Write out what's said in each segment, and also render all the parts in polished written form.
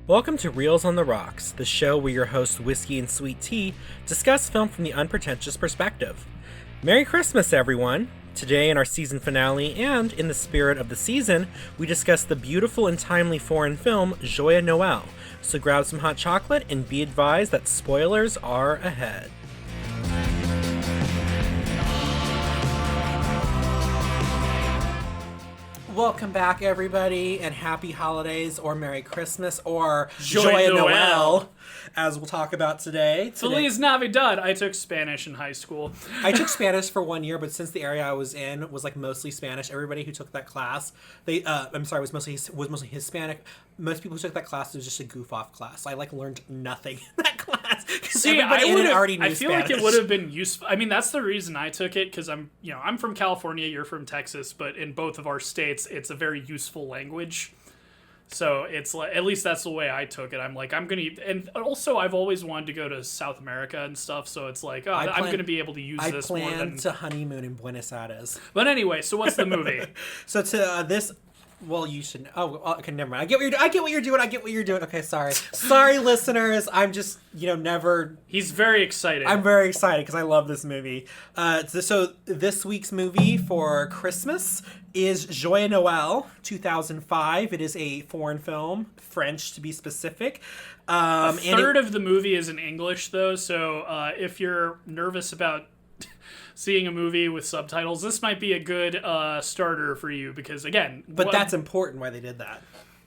Welcome to Reels on the Rocks, the show where your hosts Whiskey and Sweet Tea discuss film from the unpretentious perspective. Merry Christmas, everyone! Today in our season finale, and in the spirit of the season, we discuss the beautiful and timely foreign film Joyeux Noel. So grab some hot chocolate and be advised that spoilers are ahead. Welcome back, everybody, and happy holidays, or Merry Christmas, or Joyeux Noel, as we'll talk about today. Feliz Navidad. I took Spanish in high school. I took Spanish for 1 year, but since the area I was in was like mostly Spanish, everybody who took that class, was mostly Hispanic. Most people who took that class, it was just a goof off class. I learned nothing in that class. See, I feel like it would have been useful. I mean, that's the reason I took it, because I'm from California, you're from Texas, but in both of our states, it's a very useful language. So it's like, at least that's the way I took it. I'm gonna, and also I've always wanted to go to South America and stuff. So it's like, I'm gonna be able to use this more than. I plan to honeymoon in Buenos Aires. But anyway, so what's the movie? So to this. Well, you should. Okay, never mind. I get what you're doing. Okay, sorry, listeners. I'm just, never. He's very excited. I'm very excited because I love this movie. So this week's movie for Christmas is Joyeux Noel, 2005. It is a foreign film, French to be specific. A third of the movie is in English, though. So if you're nervous about seeing a movie with subtitles, this might be a good starter for you, because again... But that's important why they did that.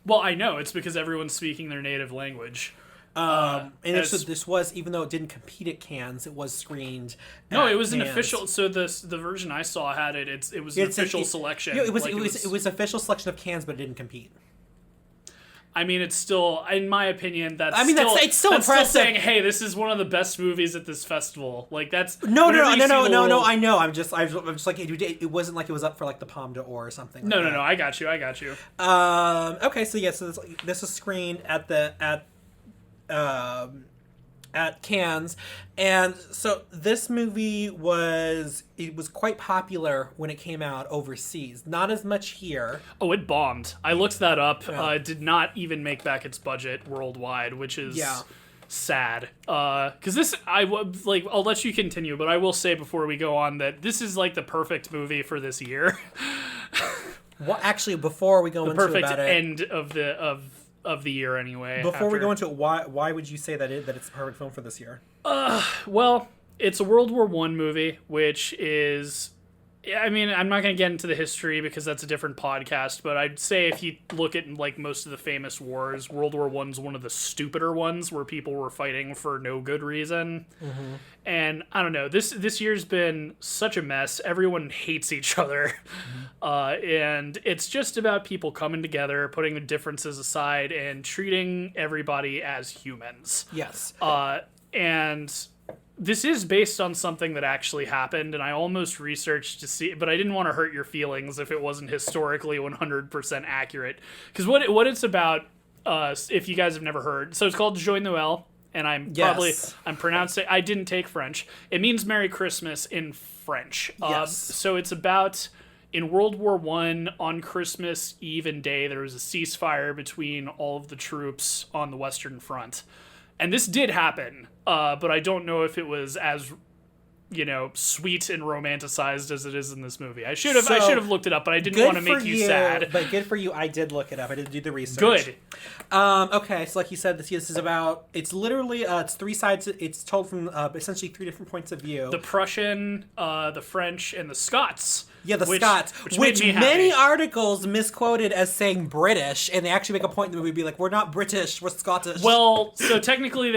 Well, I know. It's because everyone's speaking their native language. This was, even though it didn't compete at Cannes, it was screened No, it was Cannes. an official... So the version I saw had it. It was an official selection. It was official selection of Cannes, but it didn't compete. I mean, it's still, in my opinion, it's still impressive. Still saying, hey, this is one of the best movies at this festival. Like, that's no. I know. I'm just like, it wasn't like it was up for like the Palme d'Or or something. No. I got you. Okay, so yeah, so this is screened at Cannes, and so this movie was quite popular when it came out overseas. Not as much here. Oh, it bombed. I looked that up. It did not even make back its budget worldwide, which is sad. Because I'll let you continue, but I will say before we go on that this is like the perfect movie for this year. Well, actually, before we go into perfect about it, end of the year anyway. Before we go into it, why would you say that it's a perfect film for this year? Well, it's a World War I movie, which is... I mean, I'm not going to get into the history because that's a different podcast, but I'd say if you look at like most of the famous wars, World War I's one of the stupider ones where people were fighting for no good reason. Mm-hmm. And I don't know, this year's been such a mess. Everyone hates each other. Mm-hmm. And it's just about people coming together, putting the differences aside, and treating everybody as humans. Yes. And this is based on something that actually happened, and I almost researched to see, but I didn't want to hurt your feelings if it wasn't historically 100% accurate. Because what it's about, if you guys have never heard, so it's called Joyeux Noel, and I'm pronouncing. I didn't take French. It means Merry Christmas in French. Yes. So it's about, in World War I, on Christmas Eve and day, there was a ceasefire between all of the troops on the Western Front. And this did happen, but I don't know if it was as, sweet and romanticized as it is in this movie. I should have looked it up, but I didn't want to make you sad. But good for you, I did look it up. I did do the research. Good. Okay, so like you said, this is about. It's literally it's three sides. It's told from essentially three different points of view. The Prussian, the French, and the Scots. Yeah, the Scots, which many articles misquoted as saying British, and they actually make a point in the movie, be like, we're not British, we're Scottish. Well, so technically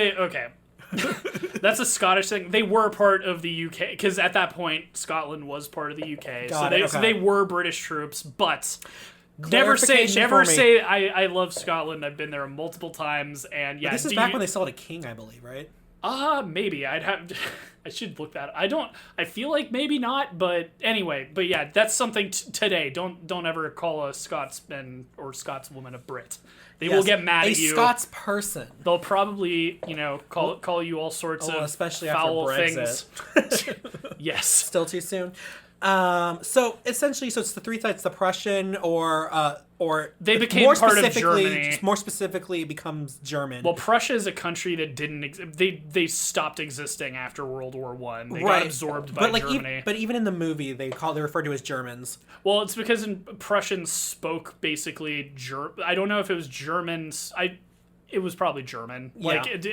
that's a Scottish thing. They were part of the UK, because at that point, Scotland was part of the UK. So they were British troops, but never say I love Scotland. I've been there multiple times, and yeah. But this is back when they still had a king, I believe, right? Maybe I should look that up. I feel like maybe not, but anyway, but yeah, that's something today. Don't ever call a Scotsman or Scotswoman a Brit. They will get mad at you. A Scots person. They'll probably, call you all sorts of especially foul after Brexit. things. Yes. Still too soon. So essentially, so it's the three sides: the Prussian, or they became part of Germany. More specifically, it becomes German. Well, Prussia is a country that didn't. They stopped existing after World War One. They right. got absorbed by Germany. But even in the movie, they referred to as Germans. Well, it's because Prussians spoke basically I don't know if it was Germans. It was probably German. Yeah. Like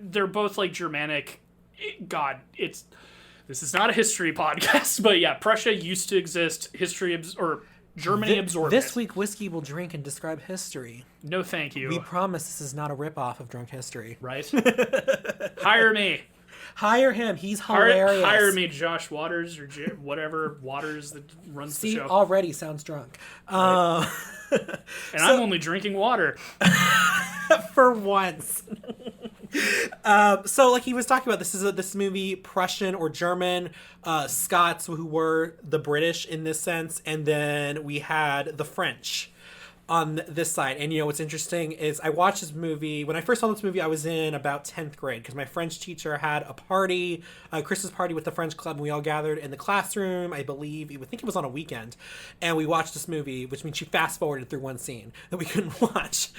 they're both like Germanic. This is not a history podcast, but yeah, Prussia used to exist. Germany absorbed This it. week, Whiskey will drink and describe history. No, thank you. We promise this is not a ripoff of Drunk History. Right? Hire me. Hire him. He's hilarious. Hire me, Josh Waters, or whatever Waters that runs the show. Already sounds drunk. Right. I'm only drinking water. For once. So like he was talking about, this movie, Prussian or German, Scots, who were the British in this sense, and then we had the French on this side. And what's interesting is I watched this movie. When I first saw this movie, I was in about 10th grade because my French teacher had a party, a Christmas party with the French club, and we all gathered in the classroom. I think it was on a weekend, and we watched this movie, which means she fast forwarded through one scene that we couldn't watch.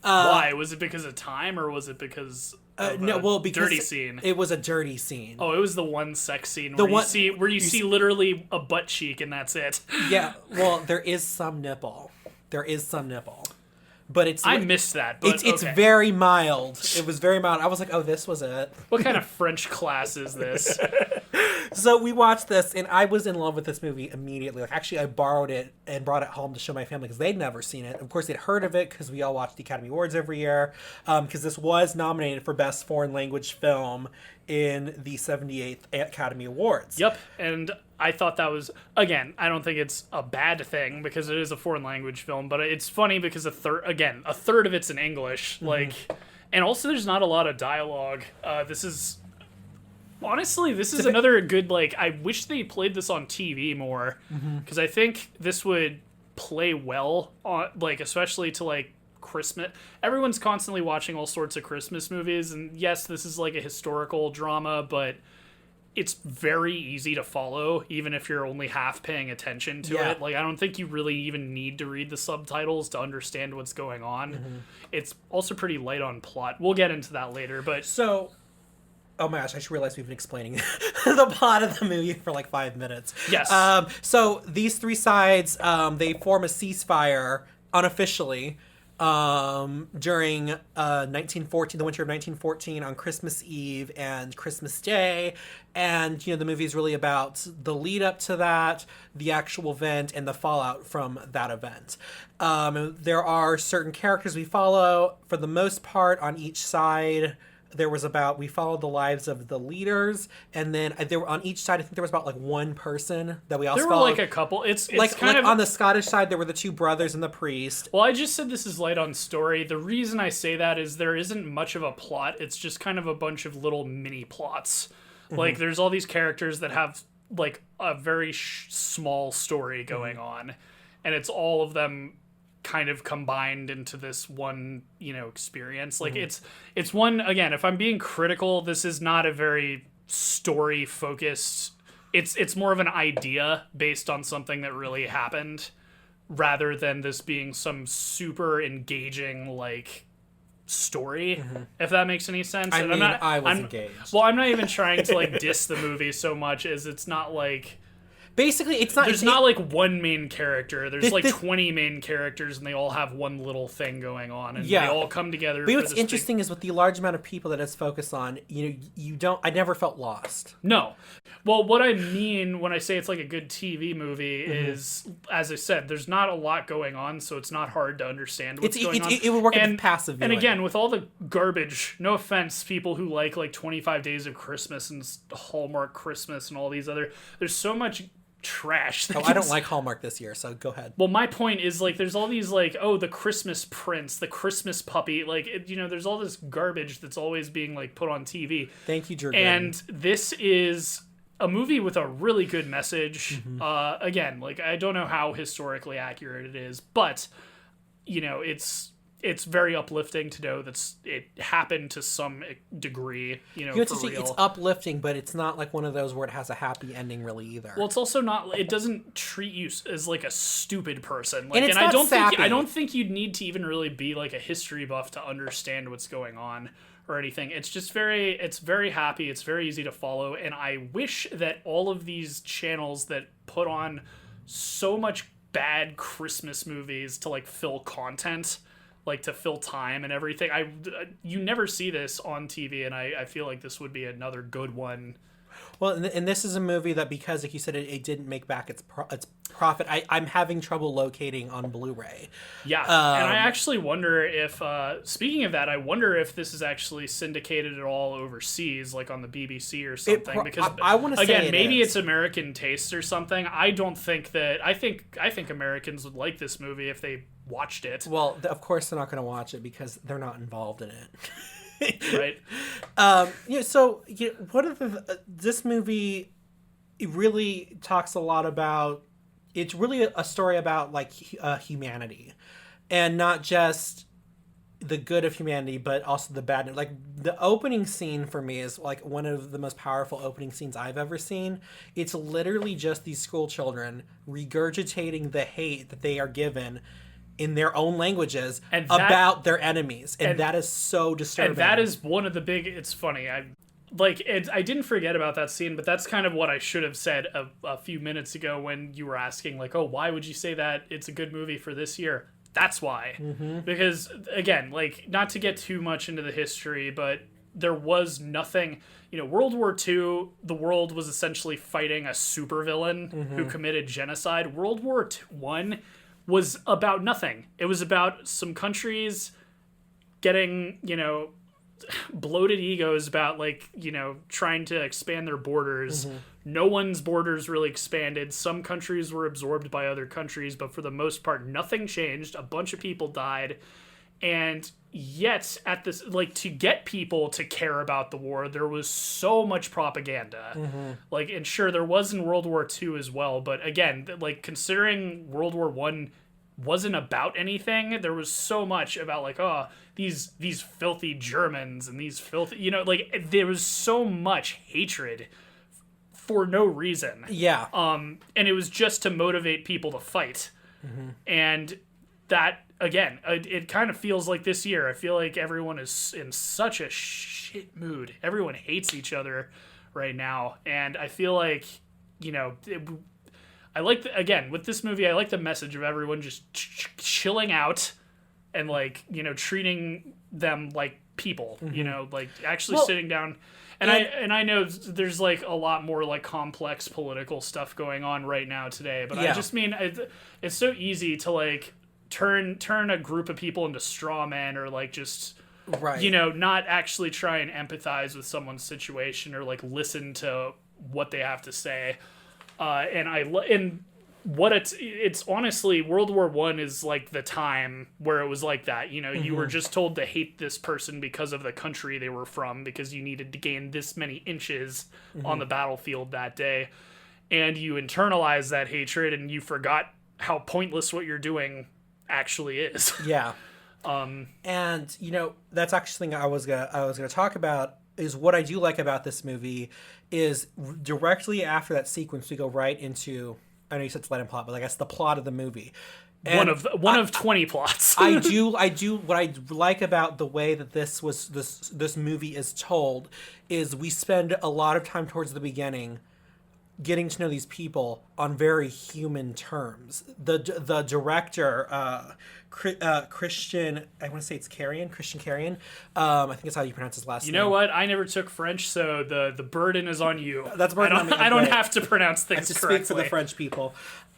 Why? Was it because of time, or was it because because dirty scene? It was a dirty scene. Oh, it was the one sex scene where you see literally a butt cheek and that's it. Yeah, well, there is some nipple. But I missed that. But it's very mild. It was very mild. I was like, oh, this was it. What kind of French class is this? So we watched this, and I was in love with this movie immediately. Like, actually, I borrowed it and brought it home to show my family because they'd never seen it. Of course, they'd heard of it because we all watch the Academy Awards every year. Because this was nominated for Best Foreign Language Film in the 78th Academy Awards. Yep, and I thought that was, again, I don't think it's a bad thing because it is a foreign language film, but it's funny because a third of it's in English, and also there's not a lot of dialogue. This is another good, I wish they played this on TV more, because I think this would play well on, especially to, Christmas. Everyone's constantly watching all sorts of Christmas movies, and yes, this is a historical drama, but it's very easy to follow, even if you're only half paying attention to it. I don't think you really even need to read the subtitles to understand what's going on. It's also pretty light on plot. We'll get into that later, but... So... Oh my gosh, I just realized we've been explaining the plot of the movie for 5 minutes. Yes. So these three sides, they form a ceasefire unofficially during 1914, the winter of 1914, on Christmas Eve and Christmas Day. And, the movie is really about the lead up to that, the actual event, and the fallout from that event. There are certain characters we follow. For the most part, on each side, we followed the lives of the leaders, and then there were on each side, I think there was about one person that we also followed. There were a couple. It's kind of on the Scottish side, there were the two brothers and the priest. Well, I just said this is light on story. The reason I say that is there isn't much of a plot. It's just kind of a bunch of little mini plots. There's all these characters that have a very small story going on, and it's all of them kind of combined into this one, experience. It's one, again, if I'm being critical, this is not a very story focused. It's more of an idea based on something that really happened, rather than this being some super engaging story, if that makes any sense. I was engaged. Well, I'm not even trying to diss the movie so much as it's not basically, it's not... There's not one main character. There's 20 main characters, and they all have one little thing going on, and they all come together. But what's interesting is with the large amount of people that it's focused on, I never felt lost. No. Well, what I mean when I say it's a good TV movie is, as I said, there's not a lot going on, so it's not hard to understand what's going on. It would work as passive viewing. And again, with all the garbage, no offense, people who like 25 Days of Christmas and Hallmark Christmas and all these other... There's so much trash. I don't like Hallmark this year, so go ahead. Well, my point is there's all these the Christmas Prince, the Christmas puppy, there's all this garbage that's always being put on TV. Thank you, Drew. And this is a movie with a really good message. Again, I don't know how historically accurate it is, but it's it's very uplifting to know that it happened to some degree, You for have to see, real. it's uplifting, but it's not like one of those where it has a happy ending really either. Well, it's also not. It doesn't treat you as like a stupid person. Like, And it's I not don't sappy. think I don't think you'd need to even really be like a history buff to understand what's going on or anything. It's just it's very happy. It's very easy to follow, and I wish that all of these channels that put on so much bad Christmas movies to like fill content, like to fill time and everything. You never see this on TV, and I feel like this would be another good one. Well, and this is a movie that, because, like you said, it didn't make back its profit. I'm having trouble locating on Blu-ray. Yeah, and I actually wonder if, speaking of that, I wonder if this is actually syndicated at all overseas, like on the BBC or something. Because I want to say again, maybe it's American taste or something. I don't think that. I think Americans would like this movie if they watched it. Well, of course they're not going to watch it because they're not involved in it. Right. So one of this movie, it really talks a lot about. It's really a story about like humanity, and not just the good of humanity, but also the bad. Like the opening scene for me is like one of the most powerful opening scenes I've ever seen. It's literally just these school children regurgitating the hate that they are given in their own languages about their enemies, and that is so disturbing. And that is one of the big. It's funny. I didn't forget about that scene, but that's kind of what I should have said a few minutes ago when you were asking, like, oh, why would you say that it's a good movie for this year? That's why. Mm-hmm. Because again, like, not to get too much into the history, but there was nothing. World War II, the world was essentially fighting a supervillain who committed genocide. World War I was about nothing. It was about some countries getting, bloated egos about, like, trying to expand their borders. No one's borders really expanded. Some countries were absorbed by other countries, but for the most part, nothing changed. A bunch of people died. And yet, at this, like, to get people to care about the war, there was so much propaganda. Like, and sure, there was in World War II as well, but again, like, considering World War I wasn't about anything, there was so much about, like, oh, these filthy Germans and these filthy, like, there was so much hatred for no reason. Yeah. And it was just to motivate people to fight. And that, again, it kind of feels like this year. I feel like everyone is in such a shit mood. Everyone hates each other right now. And I feel like, I like, again, with this movie, I like the message of everyone just chilling out and, like, treating them like people, like actually sitting down. And I know there's, like, a lot more, like, complex political stuff going on right now today, but I just mean it's so easy to, like, turn a group of people into straw men, or, like, just not actually try and empathize with someone's situation, or, like, listen to what they have to say. And what it's honestly, World War I is, like, the time where it was like that. You were just told to hate this person because of the country they were from, because you needed to gain this many inches on the battlefield that day, and you internalized that hatred, and you forgot how pointless what you're doing actually is. Yeah. And that's actually something I was gonna talk about. Is what I do like about this movie is directly after that sequence, we go right into, I know you said it's plot, but I guess the plot of the movie. And one of 20 plots. I do what I like about the way that this movie is told is we spend a lot of time towards the beginning getting to know these people on very human terms. The director, Christian, I want to say it's Christian Carrion. I think that's how you pronounce his last name. You know what? I never took French, so the burden is on you. That's burden on me. I don't have to pronounce things correctly. I have to speak for the French people.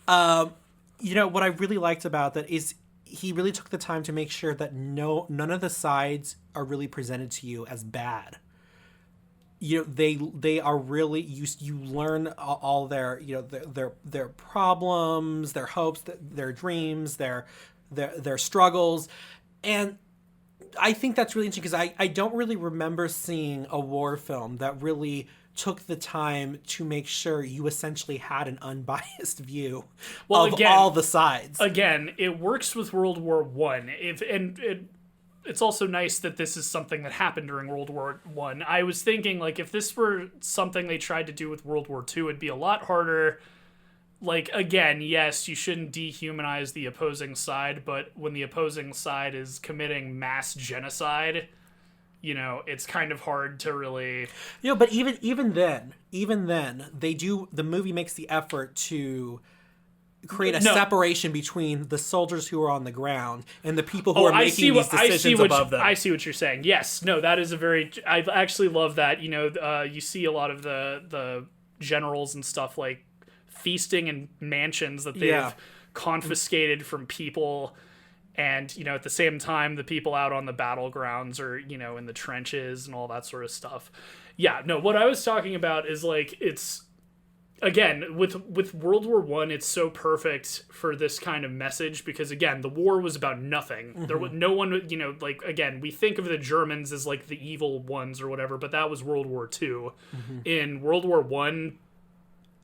What I really liked about that is he really took the time to make sure that none of the sides are really presented to you as bad. They are really, you learn all their their problems, their hopes, their dreams, their struggles, and I think that's really interesting because I don't really remember seeing a war film that really took the time to make sure you essentially had an unbiased view of all the sides. Again, it works with World War One. It's also nice that this is something that happened during World War One. I was thinking, like, if this were something they tried to do with World War Two, it'd be a lot harder. Like, again, yes, you shouldn't dehumanize the opposing side, but when the opposing side is committing mass genocide, you know, it's kind of hard to really... You know, but even then, the movie makes the effort to create a separation between the soldiers who are on the ground and the people who are making these decisions above them. I see what you're saying. Yes, no, that is I actually love that. You know, you see a lot of the generals and stuff, like, feasting in mansions that they've confiscated from people, and, you know, at the same time the people out on the battlegrounds are, you know, in the trenches and all that sort of stuff. Yeah, no, what I was talking about is, like, it's, again, with World War One, it's so perfect for this kind of message because, again, the war was about nothing. There was no one, you know, like, again, we think of the Germans as, like, the evil ones or whatever, but that was World War Two. In World War One,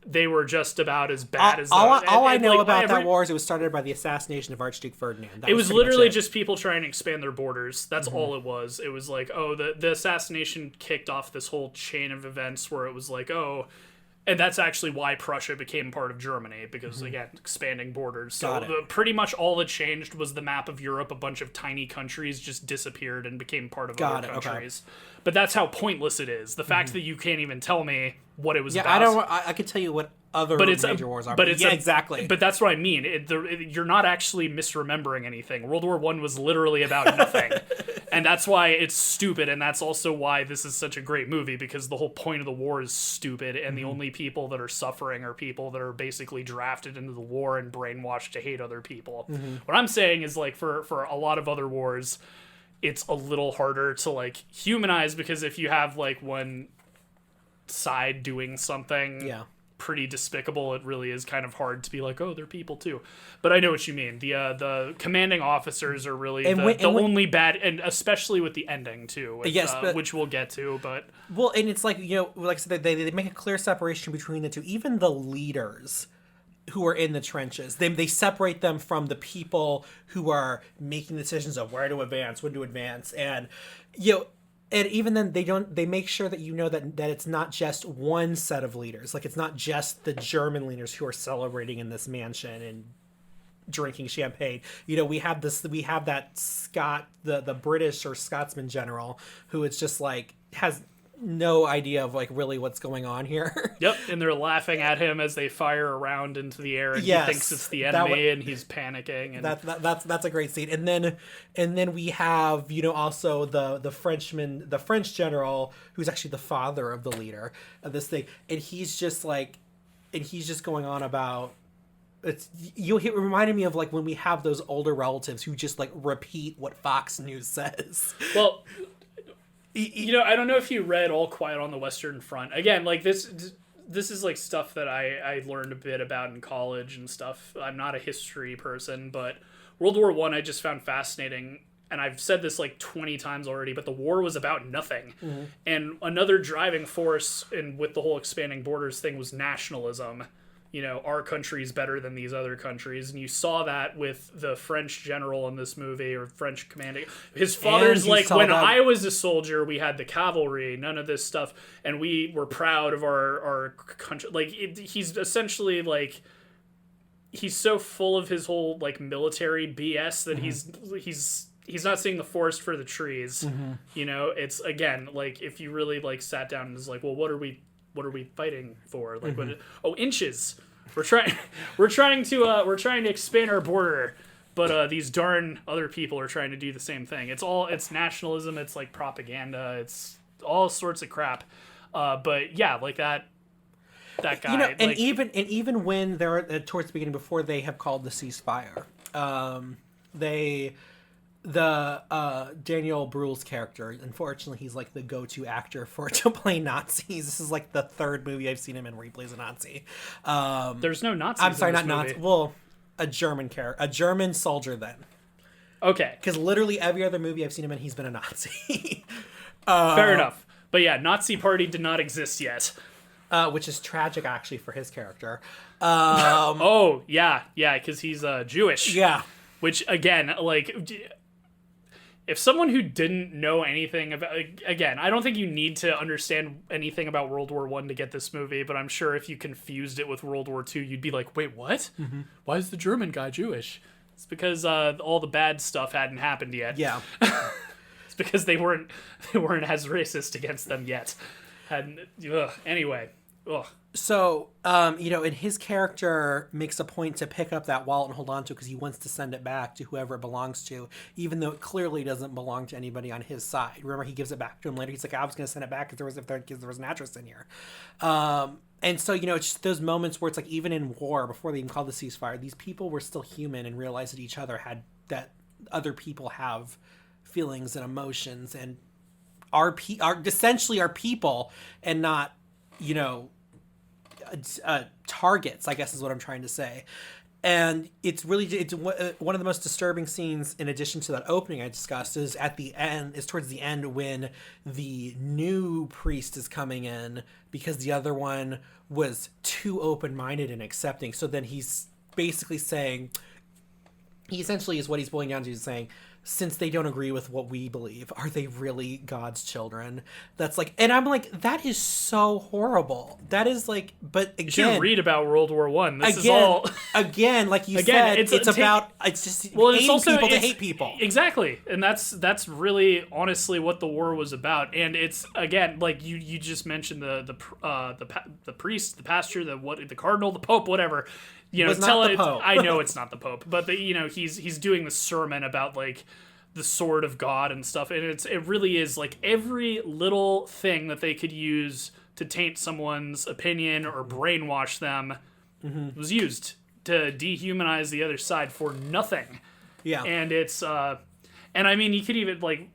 they were just about as bad as... All I know about that war is it was started by the assassination of Archduke Ferdinand. It was literally just people trying to expand their borders. That's all it was. It was like, oh, the assassination kicked off this whole chain of events where it was like, oh... And that's actually why Prussia became part of Germany, because, again, expanding borders. So pretty much all that changed was the map of Europe. A bunch of tiny countries just disappeared and became part of other countries. Okay. But that's how pointless it is. The fact that you can't even tell me what it was about. I could tell you what other major wars are. Exactly. But that's what I mean. You're not actually misremembering anything. World War One was literally about nothing. And that's why it's stupid, and that's also why this is such a great movie, because the whole point of the war is stupid, and the only people that are suffering are people that are basically drafted into the war and brainwashed to hate other people. What I'm saying is, like, for a lot of other wars, it's a little harder to, like, humanize, because if you have, like, one side doing something pretty despicable, it really is kind of hard to be like, oh, they're people too. But I know what you mean. The commanding officers are really only bad, and especially with the ending too, which we'll get to. But and it's like, you know, like I said, they make a clear separation between the two. Even the leaders who are in the trenches, they separate them from the people who are making decisions of where to advance, when to advance, and, you know. And even then, they make sure that you know that it's not just one set of leaders. Like, it's not just the German leaders who are celebrating in this mansion and drinking champagne. You know, we have that Scot, the British or Scotsman general, who is just like, has no idea of, like, really what's going on here. Yep, and they're laughing at him as they fire around into the air, and he thinks it's the enemy, and he's panicking. And that's a great scene. And then we have, you know, also the French general, who's actually the father of the leader of this thing, and he's just going on about. It reminded me of, like, when we have those older relatives who just, like, repeat what Fox News says. Well, you know, I don't know if you read All Quiet on the Western Front. Again, like, this is, like, stuff that I learned a bit about in college and stuff. I'm not a history person, but World War One I just found fascinating. And I've said this, like, 20 times already, but the war was about nothing. And another driving force with the whole expanding borders thing was nationalism. You know, our country's better than these other countries. And you saw that with the French general in this movie, or French commanding. His father's like, when I was a soldier, we had the cavalry, none of this stuff. And we were proud of our country. Like, he's essentially, like, he's so full of his whole, like, military BS that he's not seeing the forest for the trees. You know, it's, again, like, if you really, like, sat down and was like, well, what are we fighting for? Like, inches. We're trying to expand our border, but these darn other people are trying to do the same thing. It's nationalism. It's, like, propaganda. It's all sorts of crap. But yeah, like that guy. You know, and like, even when they're towards the beginning, before they have called the ceasefire, Daniel Bruhl's character, unfortunately, he's, like, the go-to actor to play Nazis. This is, like, the third movie I've seen him in where he plays a Nazi. There's no Nazis. I'm sorry, not Nazi. Well, a German soldier then. Okay. Because literally every other movie I've seen him in, he's been a Nazi. Fair enough. But yeah, Nazi Party did not exist yet. Which is tragic, actually, for his character. Oh, yeah, because he's Jewish. Yeah. Which, again, like, if someone who didn't know anything about... Again, I don't think you need to understand anything about World War I to get this movie, but I'm sure if you confused it with World War II, you'd be like, wait, what? Mm-hmm. Why is the German guy Jewish? It's because all the bad stuff hadn't happened yet. Yeah. It's because they weren't as racist against them yet. Anyway. Ugh. So, and his character makes a point to pick up that wallet and hold on to it because he wants to send it back to whoever it belongs to, even though it clearly doesn't belong to anybody on his side. Remember, he gives it back to him later. He's like, I was going to send it back because there was an address in here. And so, it's just those moments where it's like, even in war, before they even called the ceasefire, these people were still human and realized that each other that other people have feelings and emotions and are essentially are people and not, targets, I guess is what I'm trying to say. And it's one of the most disturbing scenes, in addition to that opening I discussed, is towards the end when the new priest is coming in because the other one was too open-minded and accepting. So then he's basically saying, he essentially is what he's boiling down to, is saying, since they don't agree with what we believe, are they really God's children? That's like, and I'm like, that is so horrible. That is like, but again, you should read about World War I. This is all again, like you said, it's just hating people to hate people. Exactly, and that's really honestly what the war was about. And it's, again, like you just mentioned the priest, the pastor, the cardinal, the pope, whatever. I know it's not the Pope, but he's doing the sermon about like the sword of God and stuff, and it really is like every little thing that they could use to taint someone's opinion or brainwash them was used to dehumanize the other side for nothing. Yeah, and it's and I mean, you could even like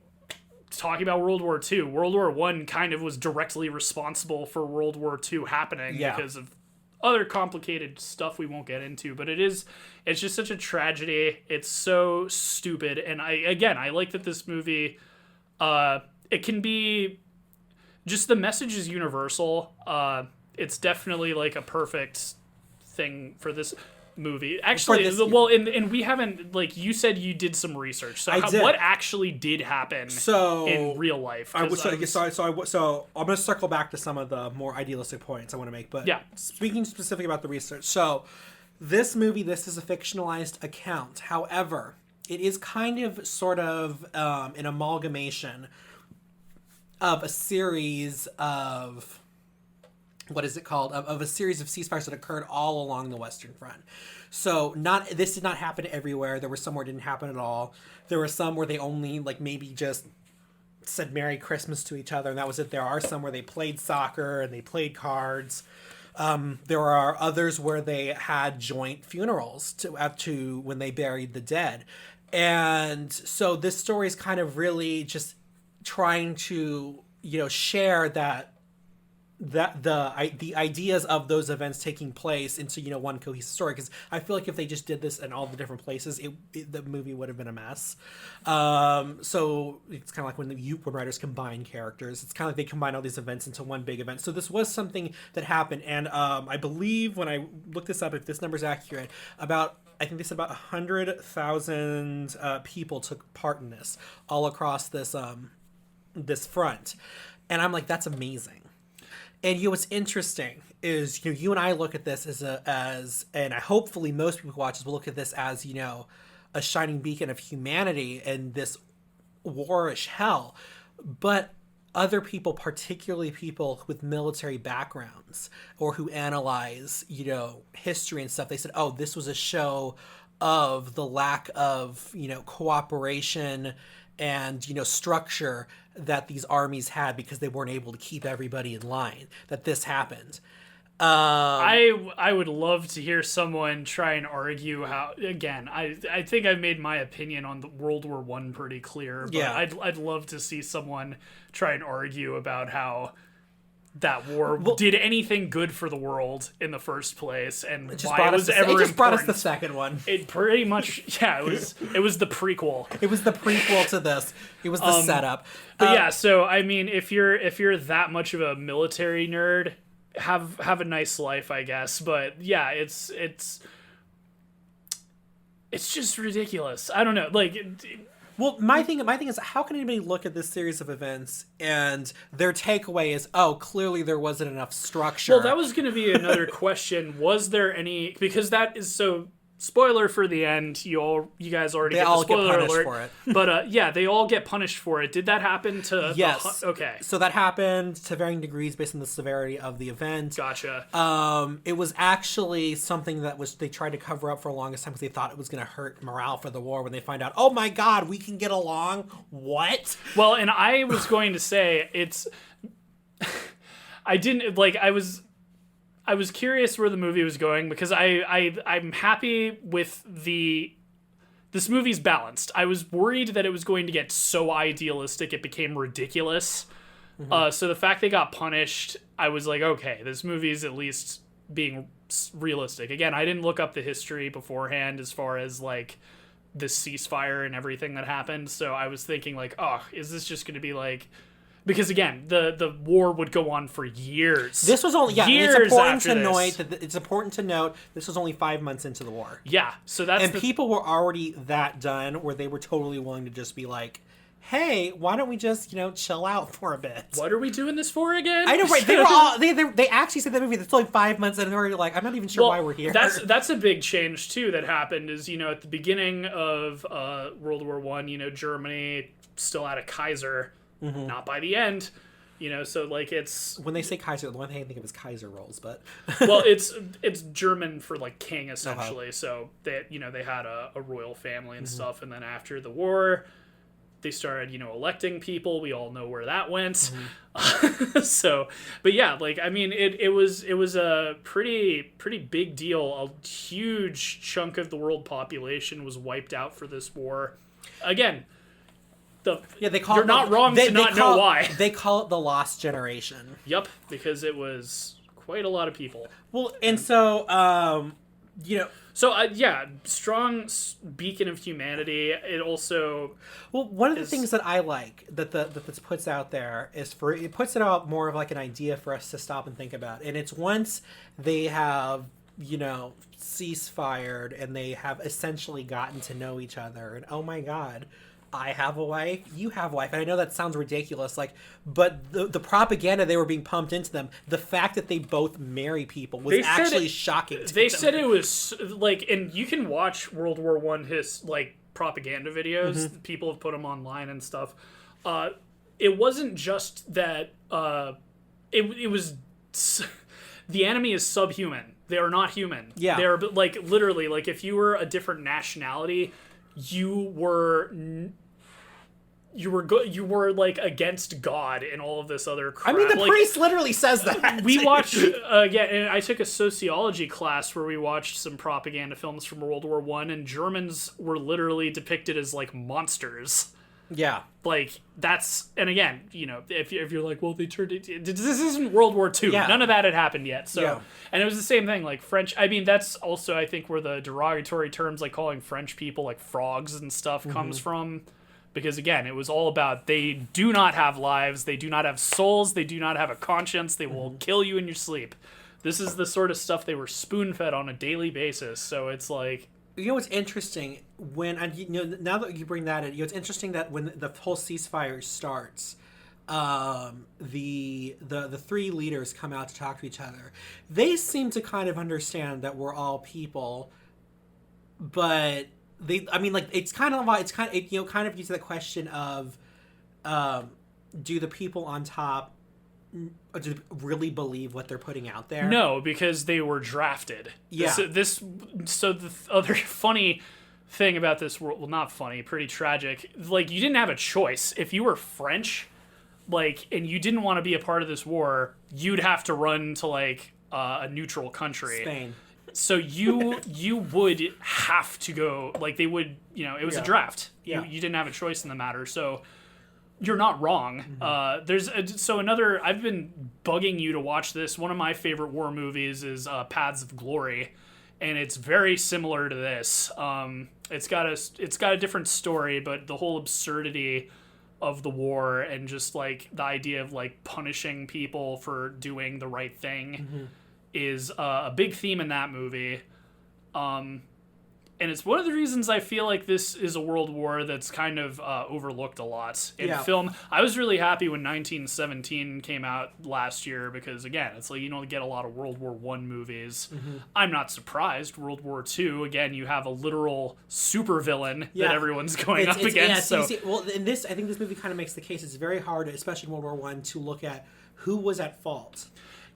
talking about World War II. World War I kind of was directly responsible for World War II happening because of other complicated stuff we won't get into, but it's just such a tragedy. It's so stupid. And I like that this movie, it can be just, the message is universal. It's definitely like a perfect thing for this movie. Actually, and we haven't, like, you said you did some research. So what actually did happen in real life? So I'm going to circle back to some of the more idealistic points I want to make. But speaking specifically about the research, so this is a fictionalized account. However, it is kind of sort of an amalgamation of a series of... what is it called? Of a series of ceasefires that occurred all along the Western Front. So this did not happen everywhere. There were some where it didn't happen at all. There were some where they only like maybe just said Merry Christmas to each other, and that was it. There are some where they played soccer and they played cards. There are others where they had joint funerals to when they buried the dead. And so this story is kind of really just trying to, share that the ideas of those events taking place into one cohesive story, because I feel like if they just did this in all the different places, the movie would have been a mess. So it's kind of like when writers combine characters, it's kind of like they combine all these events into one big event. So this was something that happened, and I believe when I looked this up, if this number's accurate, I think they said about 100,000 people took part in this all across this front, and I'm like, that's amazing. And what's interesting is you and I look at this and hopefully most people who watch this will look at this as a shining beacon of humanity in this warish hell, but other people, particularly people with military backgrounds or who analyze history and stuff, they said, oh, this was a show of the lack of cooperation and structure that these armies had because they weren't able to keep everybody in line, that this happened. I would love to hear someone try and argue how, again, I think I've made my opinion on the World War I pretty clear, but I'd love to see someone try and argue about how that war did anything good for the world in the first place, and why it was it ever just brought us important. the second one. It pretty much, yeah, it was the prequel. It was the prequel to this. It was the setup. But yeah, so I mean, if you're that much of a military nerd, have a nice life, I guess. But yeah, it's just ridiculous. I don't know, like. Well, my thing is, how can anybody look at this series of events and their takeaway is, oh, clearly there wasn't enough structure? Well, that was going to be another question. Was there any? Because that is so. Spoiler for the end. You guys already get the spoiler alert for it. But yeah, they all get punished for it. Did that happen to? Yes. Okay. So that happened to varying degrees based on the severity of the event. Gotcha. It was actually something that they tried to cover up for the longest time because they thought it was going to hurt morale for the war. When they find out, oh my God, we can get along. What? Well, and I was going to say it's. I didn't like. I was curious where the movie was going because I'm happy with this movie's balanced. I was worried that it was going to get so idealistic it became ridiculous. Mm-hmm. So the fact they got punished, I was like, okay, this movie is at least being realistic. Again, I didn't look up the history beforehand as far as like the ceasefire and everything that happened. So I was thinking like, oh, is this just going to be like... Because again, the war would go on for years. This was only years it's important after to this. note. It's important to note this was only 5 months into the war. Yeah, so that's people were already that done where they were totally willing to just be like, "Hey, why don't we just chill out for a bit? What are we doing this for again?" I know, right? They were all they actually said that movie that's only 5 months and they're like, "I'm not even sure why we're here." That's a big change too that happened. Is at the beginning of World War I, Germany still had a Kaiser. Mm-hmm. Not by the end, so like it's... When they say Kaiser, the one thing I think of is Kaiser rolls, but... Well, it's German for like king, essentially. Uh-huh. So they, they had a royal family and stuff. And then after the war, they started, electing people. We all know where that went. Mm-hmm. So, but yeah, like, I mean, it was a pretty big deal. A huge chunk of the world population was wiped out for this war. Again... they call you're not wrong to not know why. They call it the Lost Generation. Yep, because it was quite a lot of people. Well, and so, So, yeah, strong beacon of humanity. It also... Well, one of the things that I like that this puts out there is it puts it out more of like an idea for us to stop and think about. And it's once they have, ceasefired and they have essentially gotten to know each other. And oh my God... I have a wife, you have a wife. And I know that sounds ridiculous, but the propaganda they were being pumped into them, the fact that they both marry people was actually shocking to They them. said it was, like, and you can watch World War I, propaganda videos. Mm-hmm. People have put them online and stuff. It wasn't just that, it was, the enemy is subhuman. They are not human. Yeah. They're, literally, if you were a different nationality, you were against God and all of this other crap. I mean, the priest literally says that. We watched and I took a sociology class where we watched some propaganda films from World War I, and Germans were literally depicted as monsters. Yeah. That's, and again, if you're like, well, they turned it, this isn't World War II. Yeah. None of that had happened yet. So, yeah. And it was the same thing, French, I mean, that's also, I think, where the derogatory terms, calling French people, frogs and stuff comes from. Because, again, it was all about they do not have lives, they do not have souls, they do not have a conscience, they will kill you in your sleep. This is the sort of stuff they were spoon-fed on a daily basis, so it's like... what's interesting, now that you bring that in, it's interesting that when the whole ceasefire starts, the three leaders come out to talk to each other. They seem to kind of understand that we're all people, but... it's kind of gets to the question of, do the people on top do they really believe what they're putting out there? No, because they were drafted. Yeah. So the other funny thing about this world, well, not funny, pretty tragic. You didn't have a choice. If you were French, and you didn't want to be a part of this war, you'd have to run to a neutral country. Spain. So you would have to go, they would, it was a draft. Yeah. You didn't have a choice in the matter. So You're not wrong. I've been bugging you to watch this. One of my favorite war movies is Paths of Glory, and it's very similar to this. It's got a different story, but the whole absurdity of the war and just like the idea of like punishing people for doing the right thing is a big theme in that movie. And it's one of the reasons I feel like this is a world war that's kind of overlooked a lot in film. I was really happy when 1917 came out last year because, again, it's like you don't get a lot of World War I movies. I'm not surprised. World War II, again, you have a literal supervillain that everyone's going up against. I think this movie kind of makes the case. It's very hard, especially in World War I, to look at who was at fault.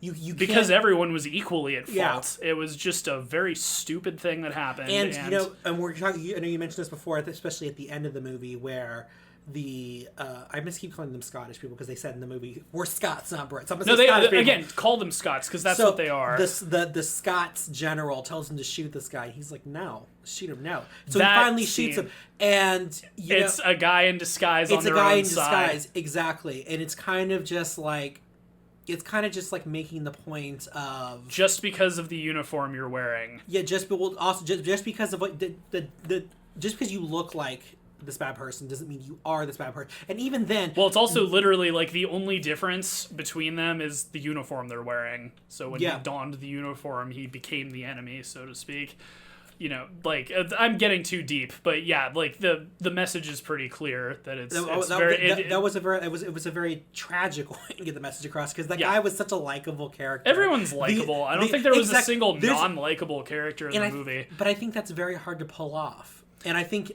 Because everyone was equally at fault. It was just a very stupid thing that happened. And we're talking. I know you mentioned this before, especially at the end of the movie, where I must keep calling them Scottish people because they said in the movie we're Scots, not Brits. Again, call them Scots because that's what they are. The Scots general tells him to shoot this guy. He's like, no, shoot him, no. So he finally shoots him, and it's a guy in disguise on their own side. It's a guy in disguise, exactly, and it's kind of just like. It's kind of just like making the point of just because of the uniform you're wearing. Yeah, just because of what just because you look like this bad person doesn't mean you are this bad person. And even then, well, it's also literally like the only difference between them is the uniform they're wearing. So when he donned the uniform, he became the enemy, so to speak. You know, like I'm getting too deep, but yeah, like the message is pretty clear that it was a very tragic way to get the message across because that guy was such a likable character. Everyone's likable. I don't think there was a single non-likable character in the movie. But I think that's very hard to pull off. And I think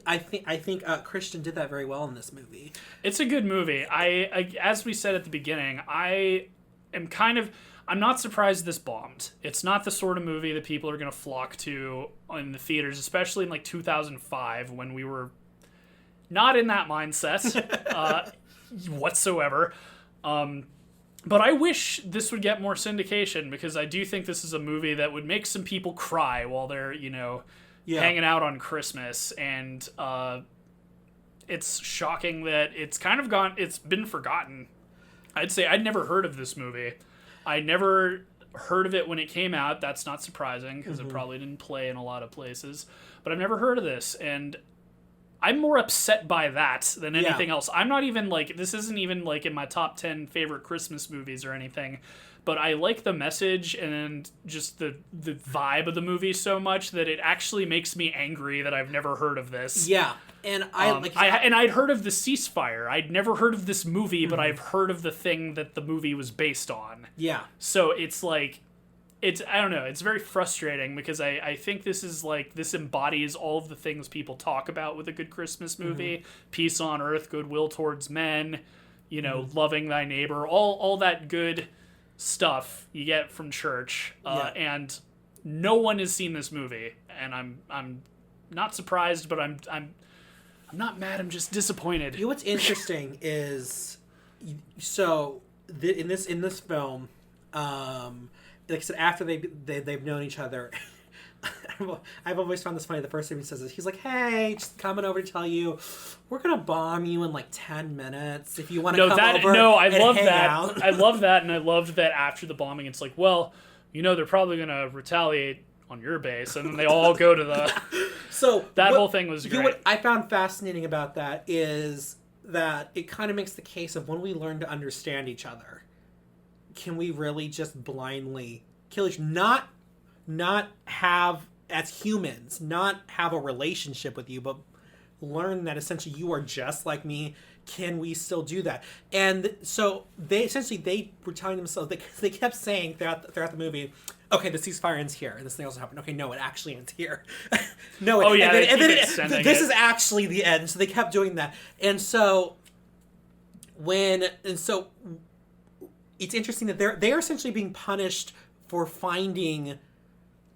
Christian did that very well in this movie. It's a good movie. I as we said at the beginning, I'm not surprised this bombed. It's not the sort of movie that people are going to flock to in the theaters, especially in like 2005 when we were not in that mindset whatsoever. But I wish this would get more syndication because I do think this is a movie that would make some people cry while they're, hanging out on Christmas. And it's shocking that it's been forgotten. I'd say I'd never heard of this movie. I never heard of it when it came out. That's not surprising because it probably didn't play in a lot of places. But I've never heard of this, and I'm more upset by that than anything else. I'm not even this isn't even in my top 10 favorite Christmas movies or anything. But I like the message and just the vibe of the movie so much that it actually makes me angry that I've never heard of this. Yeah. And I'd heard of the ceasefire. I'd never heard of this movie, but I've heard of the thing that the movie was based on. Yeah. So it's I don't know, it's very frustrating because I think this is this embodies all of the things people talk about with a good Christmas movie. Peace on earth, goodwill towards men, loving thy neighbor, all that good stuff you get from church. And no one has seen this movie, and I'm not surprised, but I'm not mad. I'm just disappointed. You know what's interesting is, in this film, like I said, after they've known each other, I've always found this funny. The first thing he says is, he's like, "Hey, just coming over to tell you, we're gonna bomb you in 10 minutes if you want to come over." No, I love hang that. out. I love that, and I loved that after the bombing, it's like, well, they're probably gonna retaliate on your base, and then they all go to the. So whole thing was great. What I found fascinating about that is that it kind of makes the case of when we learn to understand each other, can we really just blindly kill each other? Not have, as humans, not have a relationship with you, but learn that essentially you are just like me. Can we still do that? And so they were telling themselves, they kept saying throughout the movie, okay, the ceasefire ends here, and this thing also happened. Okay, no, it actually ends here. No, this is actually the end. So they kept doing that, and so it's interesting that they're essentially being punished for finding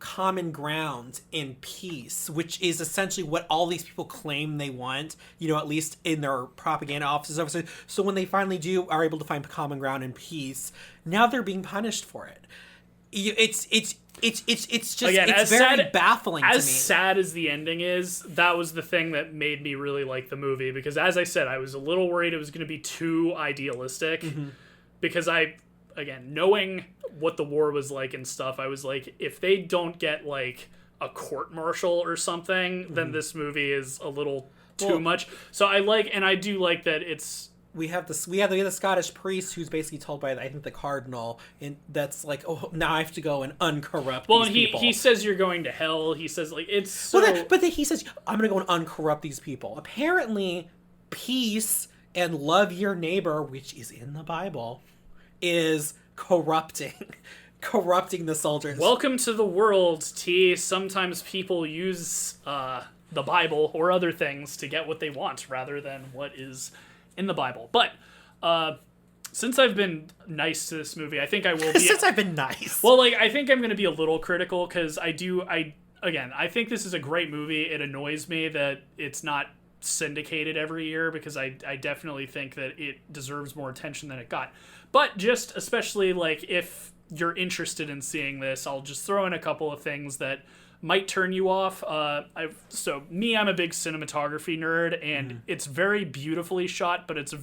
common ground in peace, which is essentially what all these people claim they want, at least in their propaganda offices. So when they finally are able to find common ground in peace, now they're being punished for it. It's it's just Again, it's very baffling to me. As sad as the ending is, that was the thing that made me really like the movie, because as I said, I was a little worried it was going to be too idealistic, because again, knowing what the war was like and stuff, I was like, if they don't get like a court-martial or something, then this movie is a little too much. So I do like that it's... We have the Scottish priest who's basically told by, I think, the cardinal, and that's like, oh, now I have to go and uncorrupt these people. He says you're going to hell. He says, like, it's so... But then he says, I'm going to go and uncorrupt these people. Apparently, peace and love your neighbor, which is in the Bible, is corrupting the soldiers. Welcome to the world, T. Sometimes people use the Bible or other things to get what they want rather than what is in the Bible. But since I've been nice to this movie, I think I will be... Since I've been nice. Well, like, I think I'm going to be a little critical, because I think this is a great movie. It annoys me that it's not syndicated every year, because I definitely think that it deserves more attention than it got. But just especially, like, if you're interested in seeing this, I'll just throw in a couple of things that might turn you off. I'm a big cinematography nerd, and it's very beautifully shot, but it's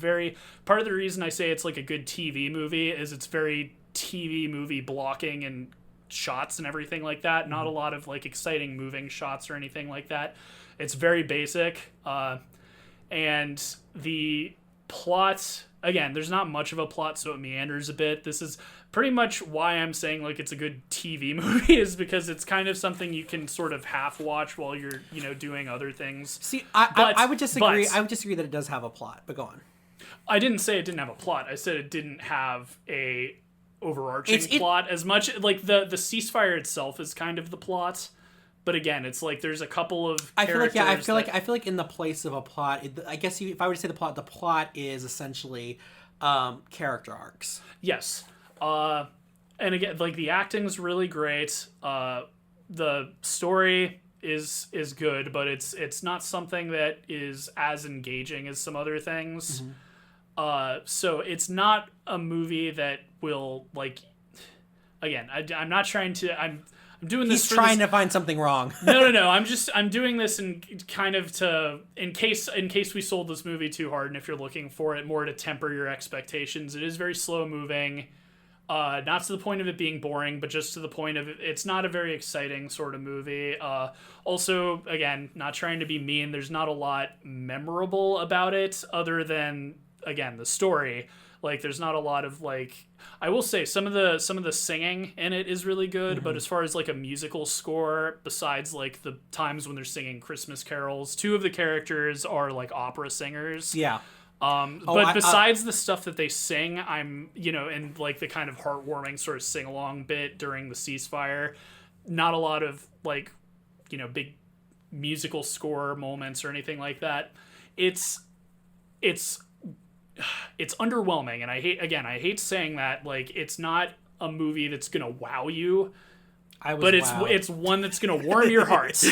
part of the reason I say it's like a good TV movie is it's very TV movie blocking and shots and everything like that. Not a lot of like exciting moving shots or anything like that. It's very basic. And the plot, again, there's not much of a plot, so it meanders a bit. This is pretty much why I'm saying like it's a good TV movie, is because it's kind of something you can sort of half watch while you're, doing other things. See, I would disagree. I would disagree that it does have a plot, but go on. I didn't say it didn't have a plot. I said it didn't have a overarching plot as much. Like the ceasefire itself is kind of the plot. But again, it's like there's a couple of characters. I feel like in the place of a plot, I guess if I were to say the plot is essentially character arcs. Yes. And again, like the acting's really great. The story is good, but it's not something that is as engaging as some other things. So it's not a movie that will like. Again, I'm not trying to. I'm doing this. He's trying to find something wrong. No. I'm doing this in kind of in case we sold this movie too hard, and if you're looking for it more to temper your expectations. It is very slow moving, not to the point of it being boring, but just to the point of it's not a very exciting sort of movie. Also, again, not trying to be mean. There's not a lot memorable about it other than again the story. Like there's not a lot of like. I will say some of the singing in it is really good, but as far as like a musical score, besides like the times when they're singing Christmas carols, two of the characters are like opera singers. Yeah. But besides the stuff that they sing, I'm, in like the kind of heartwarming sort of sing along bit during the ceasefire, not a lot of like, big musical score moments or anything like that. It's underwhelming, and I hate saying that. Like, it's not a movie that's gonna wow you, it's one that's gonna warm your heart.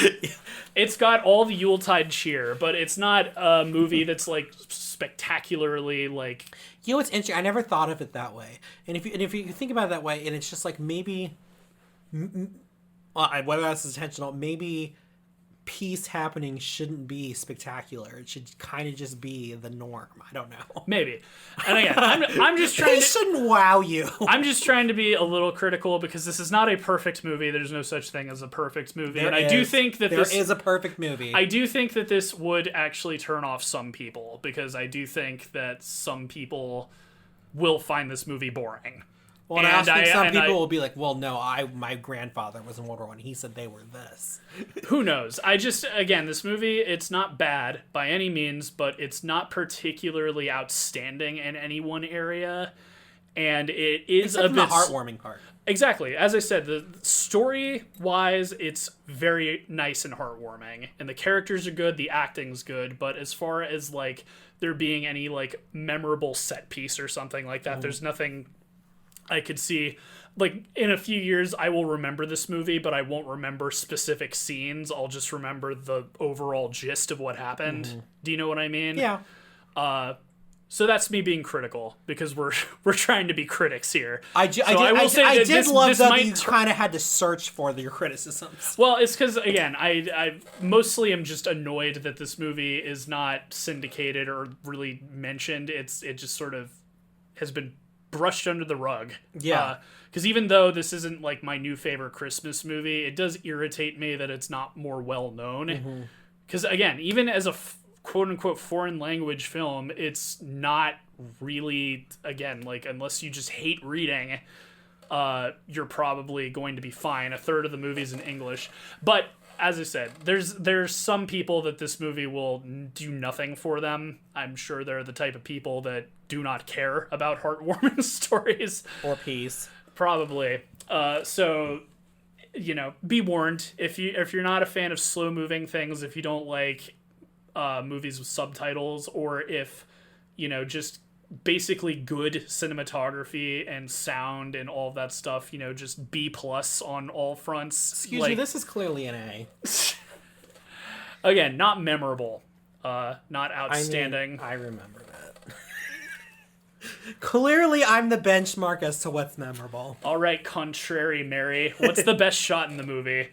It's got all the Yuletide cheer, but it's not a movie that's like spectacularly like. It's interesting. I never thought of it that way, and if you think about it that way, and it's just like maybe, whether that's intentional, maybe. Peace happening shouldn't be spectacular. It should kind of just be the norm. I don't know. Maybe. And again, I'm just trying Peace shouldn't wow you. I'm just trying to be a little critical because this is not a perfect movie. There's no such thing as a perfect movie. I do think that there is a perfect movie. I do think that this would actually turn off some people because I do think that some people will find this movie boring. Well, and I also think some people will be like, well, no, my grandfather was in World War I. He said they were this. Who knows? Again, this movie, it's not bad by any means, but it's not particularly outstanding in any one area. And it is Except a bit... the heartwarming part. Exactly. As I said, the story-wise, it's very nice and heartwarming. And the characters are good, the acting's good. But as far as, like, there being any, like, memorable set piece or something like that, there's nothing... I could see, like, in a few years, I will remember this movie, but I won't remember specific scenes. I'll just remember the overall gist of what happened. Do you know what I mean? Yeah. So that's me being critical because we're trying to be critics here. I did love that you kind of had to search for your criticisms. Well, it's because, again, I mostly am just annoyed that this movie is not syndicated or really mentioned. It just sort of has been brushed under the rug. Yeah. Because even though this isn't like my new favorite Christmas movie, it does irritate me that it's not more well known. Because, again, even as a quote-unquote foreign language film, it's not really, again, like, unless you just hate reading, you're probably going to be fine. A third of the movie's in English. But, as I said, there's some people that this movie will do nothing for them. I'm sure they're the type of people that do not care about heartwarming stories. Or peace. Probably. So, you know, be warned. If you're not a fan of slow-moving things, if you don't like movies with subtitles, or if, you know, just basically good cinematography and sound and all of that stuff, you know, just B+ on all fronts. Excuse me, this is clearly an A. Again, not memorable, not outstanding. I remember that. Clearly, I'm the benchmark as to what's memorable. All right, contrary Mary, what's the best shot in the movie?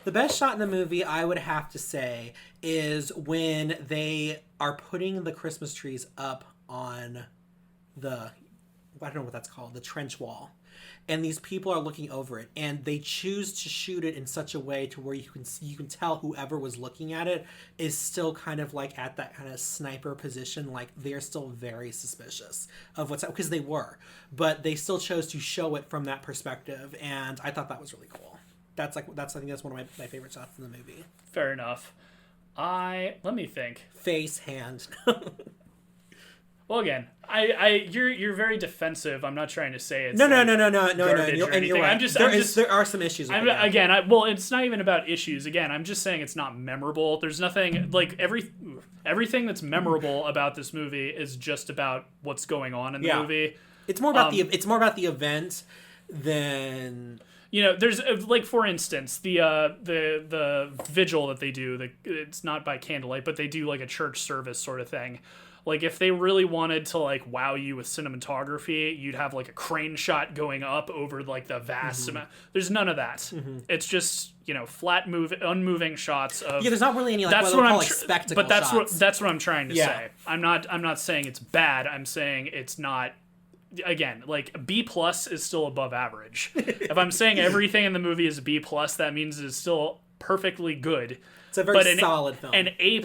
The best shot in the movie, I would have to say, is when they are putting the Christmas trees up on I don't know what that's called, the trench wall. And these people are looking over it, and they choose to shoot it in such a way to where you can tell whoever was looking at it is still kind of like at that kind of sniper position, like they're still very suspicious of what's because they were, but they still chose to show it from that perspective, and I thought that was really cool. I think that's one of my favorite shots in the movie. Fair enough. Let me think. Face, hand. Well, again, you're very defensive. I'm not trying to say it's no. And you're right. There are some issues. Again, it's not even about issues. Again, I'm just saying it's not memorable. There's nothing like everything that's memorable about this movie is just about what's going on in the movie. It's more about the event than. You know, there's like, for instance, the vigil that they do. It's not by candlelight, but they do like a church service sort of thing. Like, if they really wanted to like wow you with cinematography, you'd have like a crane shot going up over like the vast amount. There's none of that. It's just, you know, flat unmoving shots of. Yeah, there's not really any like what we call spectacle but that's shots. That's what I'm trying to say. I'm not saying it's bad. I'm saying it's not. Again, like B+ is still above average. If I'm saying everything in the movie is B+, that means it's still perfectly good. It's a very solid film. An A+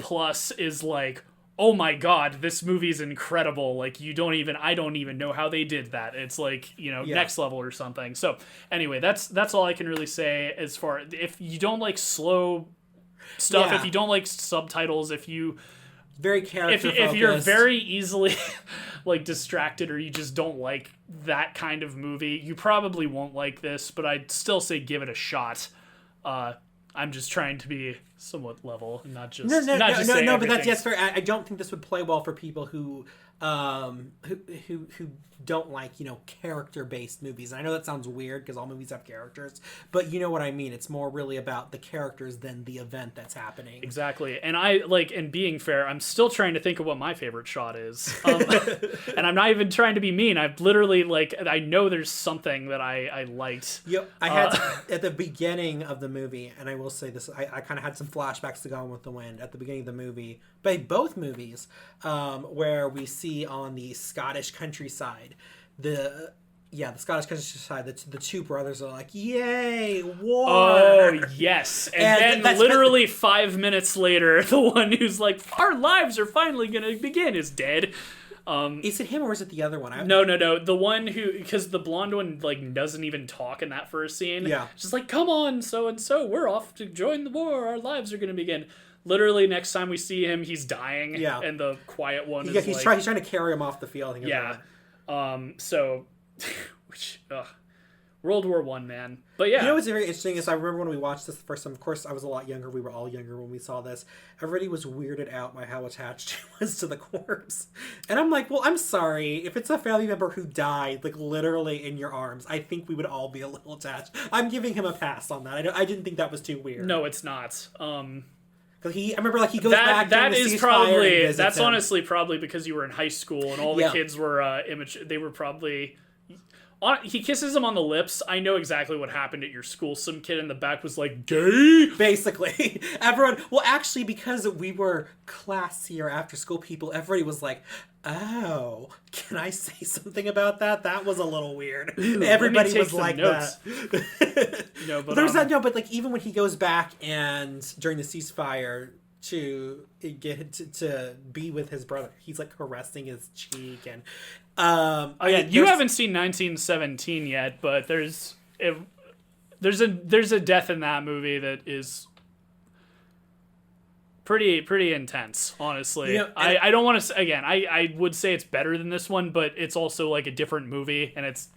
is like, oh my god, this movie's incredible. Like, I don't even know how they did that. It's like, you know, next level or something. So anyway, that's all I can really say as far, if you don't like slow stuff, if you don't like subtitles, if you very character focused. If you're very easily like distracted, or you just don't like that kind of movie, you probably won't like this, but I'd still say give it a shot. I'm just trying to be somewhat level, not just no. But that's fair. I don't think this would play well for people who don't like, you know, character-based movies. And I know that sounds weird because all movies have characters, but you know what I mean. It's more really about the characters than the event that's happening. Exactly. And and being fair, I'm still trying to think of what my favorite shot is. And I'm not even trying to be mean. I've literally, I know there's something that I liked. Yep. I had at the beginning of the movie, and I will say this, I kind of had some flashbacks to Gone with the Wind at the beginning of the movie, by both movies, where we see on the Scottish countryside, the Scottish countryside, the two brothers are like, yay, war! Oh, yes. And then literally 5 minutes later, the one who's like, our lives are finally going to begin is dead. Is it him or is it the other one? No. The one who, because the blonde one like doesn't even talk in that first scene. Yeah. She's like, come on, so-and-so, we're off to join the war. Our lives are going to begin. Literally, next time we see him, he's dying. Yeah. And the quiet one is he's trying to carry him off the field. World War I, man. But yeah. You know what's very interesting is I remember when we watched this the first time, of course, I was a lot younger. We were all younger when we saw this. Everybody was weirded out by how attached he was to the corpse. And I'm like, well, I'm sorry. If it's a family member who died, like, literally in your arms, I think we would all be a little attached. I'm giving him a pass on that. I didn't think that was too weird. No, it's not. I remember like he goes back during that the is ceasefire probably and visits that's him. honestly probably because you were in high school and all the kids were immature. They were probably. He kisses him on the lips. I know exactly what happened at your school. Some kid in the back was like, gay? Basically. Everyone... Well, actually, because we were classier after-school people, everybody was like, oh, can I say something about that? That was a little weird. Ooh, everybody was like notes. that. No, but there's that... No, but like even when he goes back and during the ceasefire... to get to be with his brother, he's like caressing his cheek and you haven't seen 1917 yet, but there's a death in that movie that is pretty intense, honestly. You know, I don't want to say, again, I would say it's better than this one, but it's also like a different movie, and it's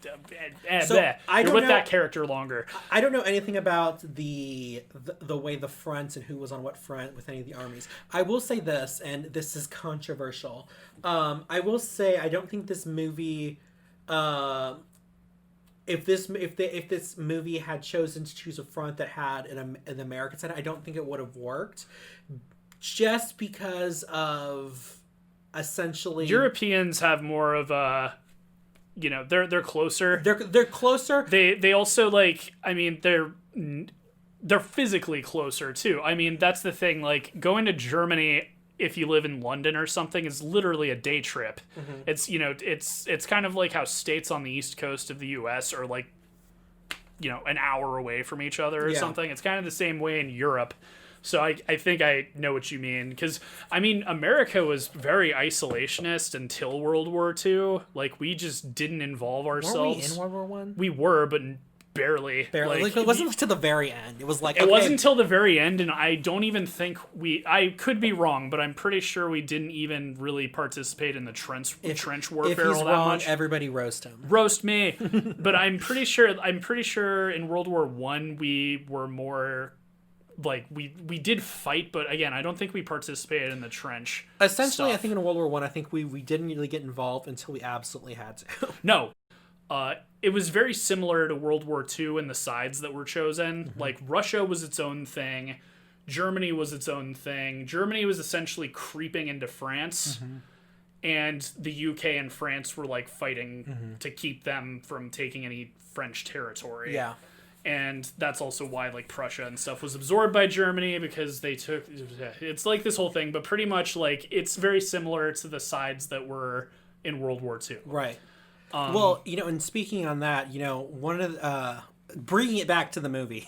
you're with that character longer. I don't know anything about the way the fronts and who was on what front with any of the armies. I will say this, and this is controversial. I will say I don't think this movie if this movie had chosen to choose a front that had an American side, I don't think it would have worked. Just because of essentially Europeans have more of a, they're closer. They're closer. They also like, I mean, they're physically closer too. I mean, that's the thing. Like going to Germany, if you live in London or something, is literally a day trip. Mm-hmm. It's kind of like how states on the East Coast of the U.S. are like, an hour away from each other or something. It's kind of the same way in Europe. So I think I know what you mean. Because, I mean, America was very isolationist until World War II. Like, we just didn't involve ourselves. Were we in World War I? We were, but barely. Like, it wasn't to the very end. It was like... It wasn't until the very end, and I don't even think I could be wrong, but I'm pretty sure we didn't even really participate in the trench warfare if he's all that wrong, much. Everybody roast him. Roast me. But I'm pretty sure in World War I we were more... Like we did fight, but again, I don't think we participated in the trench. Essentially, stuff. I think in World War I think we didn't really get involved until we absolutely had to. No, it was very similar to World War II in the sides that were chosen. Mm-hmm. Like Russia was its own thing, Germany was its own thing. Germany was essentially creeping into France, mm-hmm. and the UK and France were like fighting mm-hmm. to keep them from taking any French territory. Yeah. And that's also why like Prussia and stuff was absorbed by Germany, because they took, it's like this whole thing, but pretty much like it's very similar to the sides that were in World War II. Right. Well, and speaking on that, one of the, bringing it back to the movie,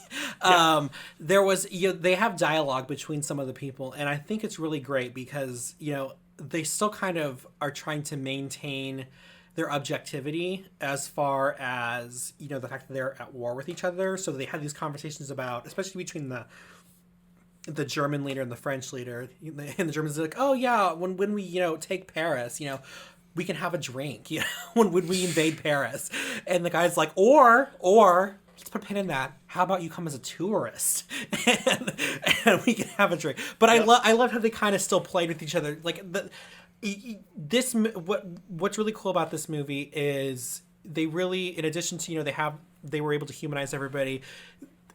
there was, they have dialogue between some of the people, and I think it's really great because, they still kind of are trying to maintain their objectivity as far as, the fact that they're at war with each other. So they had these conversations about, especially between the German leader and the French leader, and the Germans are like, oh yeah, when we, take Paris, we can have a drink, when we invade Paris. And the guy's like, or let's put a pin in that. How about you come as a tourist and we can have a drink. But yep. I love how they kind of still played with each other. Like what's really cool about this movie is they really, in addition to they were able to humanize everybody.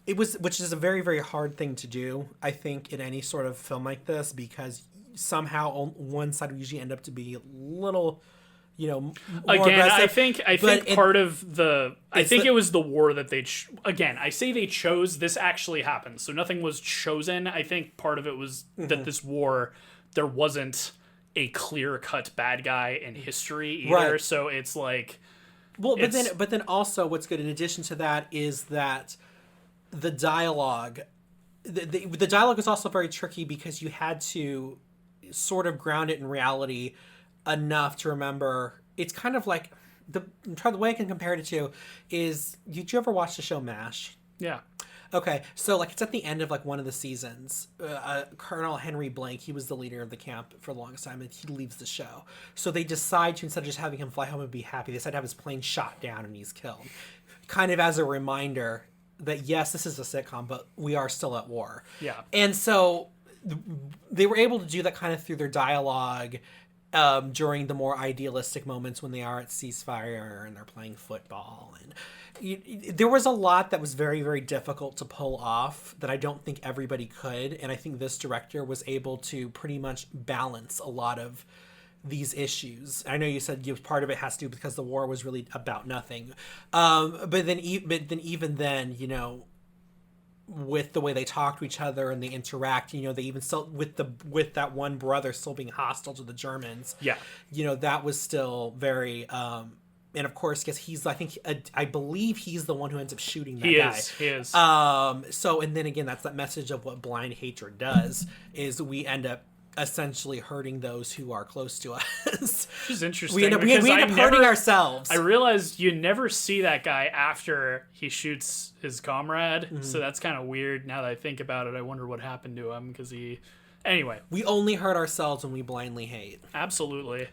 Which is a very, very hard thing to do, I think, in any sort of film like this, because somehow one side would usually end up to be a little, more again aggressive. I think part of the it was the war that they again, I say they chose. This actually happened, so nothing was chosen. I think part of it was mm-hmm. that this war, there wasn't a clear-cut bad guy in history either. Right. So it's like, well, but then also what's good in addition to that is that the dialogue, the dialogue is also very tricky because you had to sort of ground it in reality enough to remember. It's kind of like the way I can compare it to is, did you ever watch the show MASH? Yeah. Okay, so like it's at the end of like one of the seasons. Colonel Henry Blank, he was the leader of the camp for the longest time, and he leaves the show. So they decide to, instead of just having him fly home and be happy, they decide to have his plane shot down and he's killed. Kind of as a reminder that yes, this is a sitcom, but we are still at war. Yeah. And so they were able to do that kind of through their dialogue during the more idealistic moments when they are at ceasefire and they're playing football. And there was a lot that was very, very difficult to pull off that I don't think everybody could. And I think this director was able to pretty much balance a lot of these issues. I know you said part of it has to do because the war was really about nothing. But then even then, with the way they talk to each other and they interact, they even still with that one brother still being hostile to the Germans. Yeah. That was still very, and of course, because I believe he's the one who ends up shooting that guy. He is. So, and then again, that's that message of what blind hatred does, is we end up essentially hurting those who are close to us. Which is interesting. We end up hurting ourselves. I realized you never see that guy after he shoots his comrade, so that's kind of weird. Now that I think about it, I wonder what happened to him, because Anyway. We only hurt ourselves when we blindly hate. Absolutely.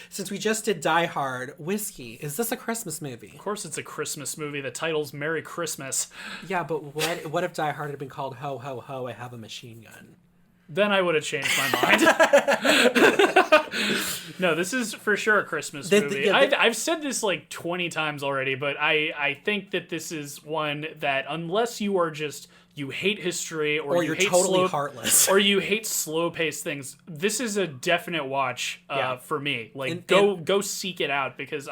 Since we just did Die Hard, Whiskey, is this a Christmas movie? Of course it's a Christmas movie. The title's Merry Christmas. Yeah, but what if Die Hard had been called Ho, Ho, Ho, I Have a Machine Gun? Then I would have changed my mind. No, this is for sure a Christmas movie. I've said this like 20 times already, but I think that this is one that, unless you are just... you hate history, or you you're hate totally heartless, or you hate slow-paced things, this is a definite watch for me. Like, go seek it out, because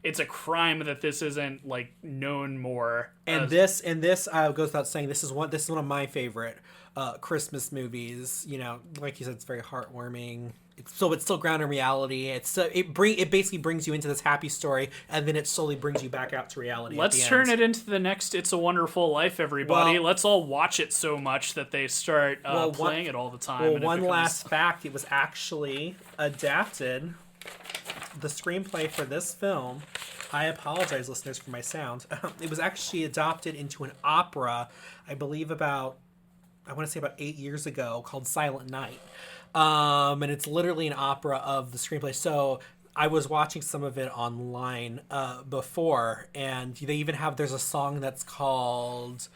it's a crime that this isn't like known more. And this goes without saying, this is one of my favorite Christmas movies. Like you said, it's very heartwarming. It's still grounded in reality. It basically brings you into this happy story, and then it slowly brings you back out to reality. Let's turn it into the next It's a Wonderful Life, everybody. Let's all watch it so much that they start playing it all the time. Well, one last fact: it was actually adapted. The screenplay for this film, I apologize, listeners, for my sound. It was actually adopted into an opera, I believe about 8 years ago, called Silent Night. And it's literally an opera of the screenplay. So I was watching some of it online before, and they even there's a song that's called,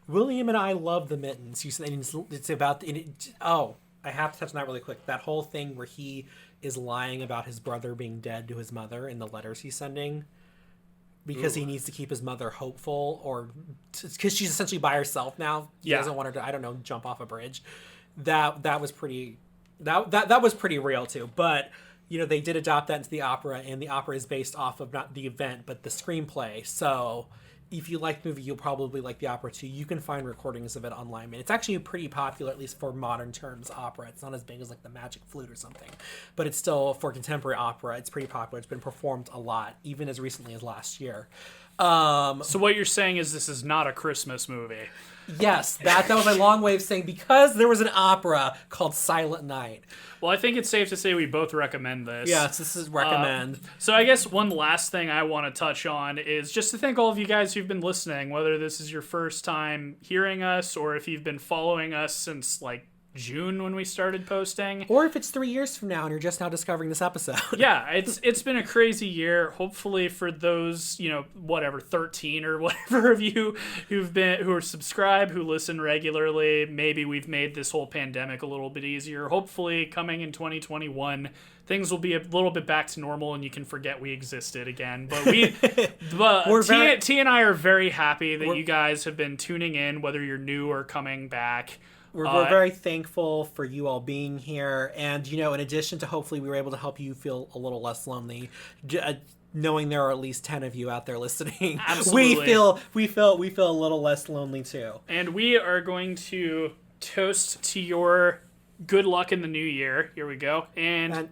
William and I Love the Mittens. It's about, I have to touch on that really quick. That whole thing where he is lying about his brother being dead to his mother in the letters he's sending, because he needs to keep his mother hopeful, or because she's essentially by herself now. He doesn't want her to, I don't know, jump off a bridge. That was pretty real too. But they did adopt that into the opera, and the opera is based off of not the event but the screenplay. So if you like the movie, you'll probably like the opera too. You can find recordings of it online. And it's actually pretty popular, at least for modern terms, opera. It's not as big as like the Magic Flute or something, but it's still, for contemporary opera, it's pretty popular. It's been performed a lot, even as recently as last year. So what you're saying is this is not a Christmas movie. Yes, that was my long way of saying, because there was an opera called Silent Night. Well, I think it's safe to say we both recommend this. Yes, this is recommend. So I guess one last thing I want to touch on is just to thank all of you guys who've been listening, whether this is your first time hearing us, or if you've been following us since like June when we started posting, or if it's 3 years from now and you're just now discovering this episode. Yeah, it's been a crazy year. Hopefully for those 13 or whatever of you who are subscribed, who listen regularly, maybe we've made this whole pandemic a little bit easier. Hopefully coming in 2021 things will be a little bit back to normal and you can forget we existed again. But T and I are very happy that you guys have been tuning in, whether you're new or coming back. We're very thankful for you all being here, and in addition to, hopefully we were able to help you feel a little less lonely, knowing there are at least 10 of you out there listening. Absolutely. we feel a little less lonely too. And we are going to toast to your good luck in the new year. Here we go, and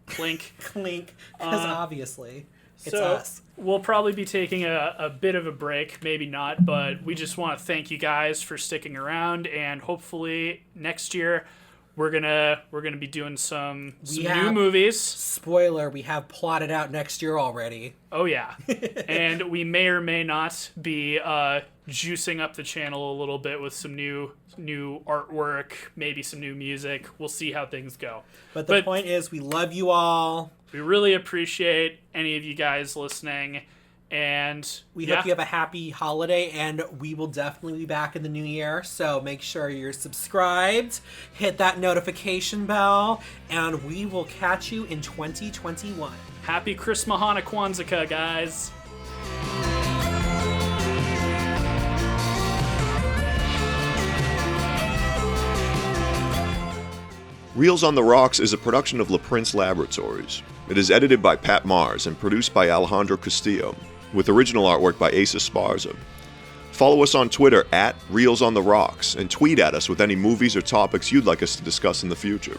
clink, clink, because obviously it's so us. We'll probably be taking a bit of a break, maybe not, but we just want to thank you guys for sticking around, and hopefully next year we're gonna be doing some new movies. Spoiler: we have plotted out next year already. Oh yeah, and we may or may not be juicing up the channel a little bit with some new artwork, maybe some new music. We'll see how things go. But the point is, we love you all. We really appreciate any of you guys listening, And we hope you have a happy holiday, and we will definitely be back in the new year. So make sure you're subscribed, hit that notification bell, and we will catch you in 2021. Happy Chris Mahana Kwanzaa, guys. Reels on the Rocks is a production of La Prince Laboratories. It is edited by Pat Mars and produced by Alejandro Castillo, with original artwork by Asa Sparza. Follow us on Twitter @ReelsOnTheRocks and tweet at us with any movies or topics you'd like us to discuss in the future.